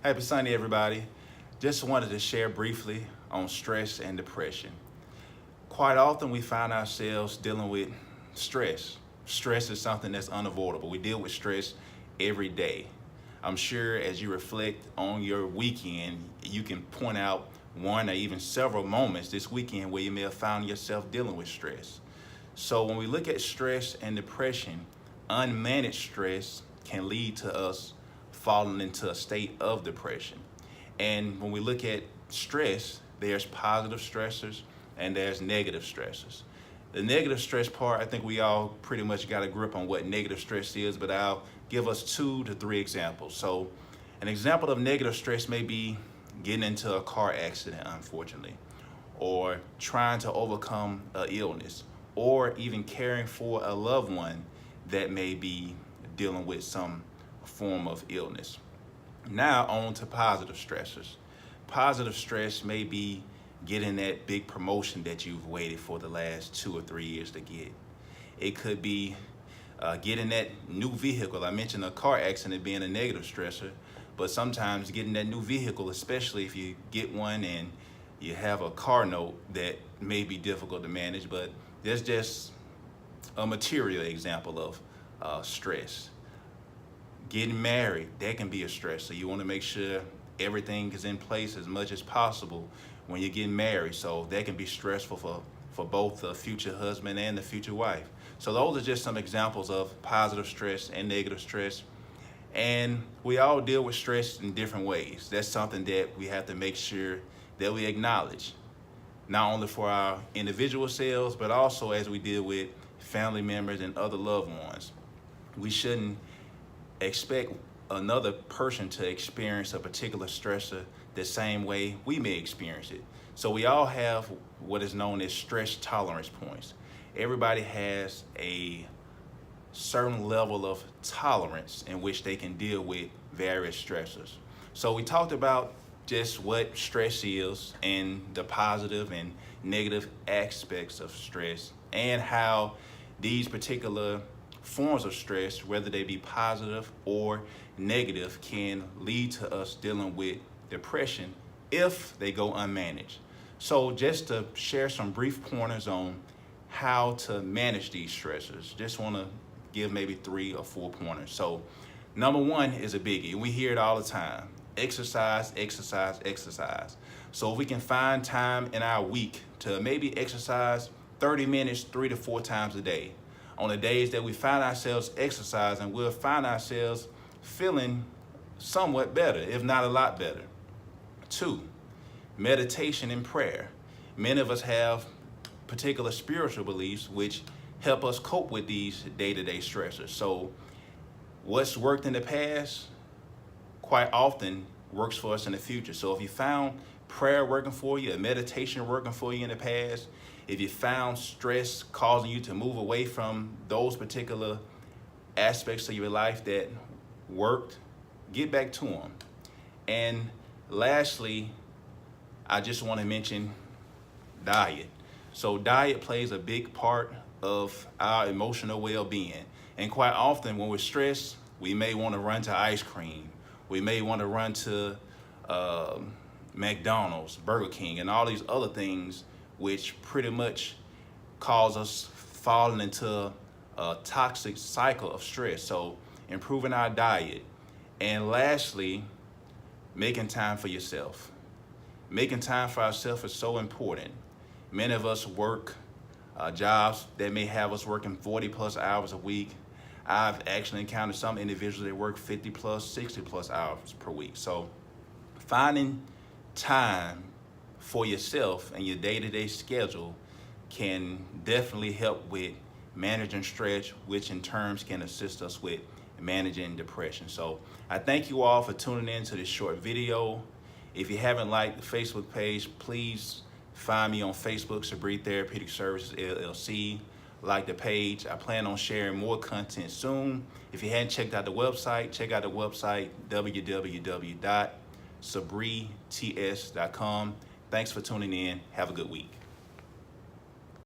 Happy Sunday, everybody. Just wanted to share briefly on stress and depression. Quite often we find ourselves dealing with stress. Stress is something that's unavoidable. We deal with stress every day. I'm sure as you reflect on your weekend, you can point out one or even several moments this weekend where you may have found yourself dealing with stress. So when we look at stress and depression, unmanaged stress can lead to us falling into a state of depression. And when we look at stress, there's positive stressors and there's negative stressors. The negative stress part, I think we all pretty much got a grip on what negative stress is, but I'll give us 2 to 3 examples. So an example of negative stress may be getting into a car accident, unfortunately, or trying to overcome an illness, or even caring for a loved one that may be dealing with some form of illness. Now on to positive stressors. Positive stress may be getting that big promotion that you've waited for the last 2 or 3 years to get. It could be getting that new vehicle. I mentioned a car accident being a negative stressor, but sometimes getting that new vehicle, especially if you get one and you have a car note, that may be difficult to manage, but there's just a material example of stress. Getting married, that can be a stress. So you want to make sure everything is in place as much as possible when you're getting married. So that can be stressful for both the future husband and the future wife. So those are just some examples of positive stress and negative stress. And we all deal with stress in different ways. That's something that we have to make sure that we acknowledge, not only for our individual selves, but also as we deal with family members and other loved ones. We shouldn't expect another person to experience a particular stressor the same way we may experience it. So we all have what is known as stress tolerance points. Everybody has a certain level of tolerance in which they can deal with various stressors. So we talked about just what stress is and the positive and negative aspects of stress, and how these particular forms of stress, whether they be positive or negative, can lead to us dealing with depression if they go unmanaged. So just to share some brief pointers on how to manage these stressors, just want to give maybe 3 or 4 pointers. So number 1 is a biggie. We hear it all the time. Exercise, exercise, exercise. So if we can find time in our week to maybe exercise 30 minutes 3 to 4 times a day, on the days that we find ourselves exercising, we'll find ourselves feeling somewhat better, if not a lot better. 2, meditation and prayer. Many of us have particular spiritual beliefs which help us cope with these day-to-day stressors. So what's worked in the past quite often works for us in the future. So if you found prayer working for you, a meditation working for you in the past, if you found stress causing you to move away from those particular aspects of your life that worked, get back to them. And lastly, I just want to mention diet. So diet plays a big part of our emotional well-being. And quite often when we're stressed, we may want to run to ice cream. We may want to run to McDonald's, Burger King, and all these other things which pretty much cause us falling into a toxic cycle of stress. So improving our diet. And lastly, making time for yourself. Making time for ourselves is so important. Many of us work jobs that may have us working 40 plus hours a week. I've actually encountered some individuals that work 50 plus, 60 plus hours per week. So finding time for yourself and your day-to-day schedule can definitely help with managing stress, which in turns can assist us with managing depression. So I thank you all for tuning in to this short video. If you haven't liked the Facebook page, please find me on Facebook, Sabree Therapeutic Services, LLC. Like the page. I plan on sharing more content soon. If you hadn't checked out the website, check out the website, www.sabreets.com. Thanks for tuning in. Have a good week.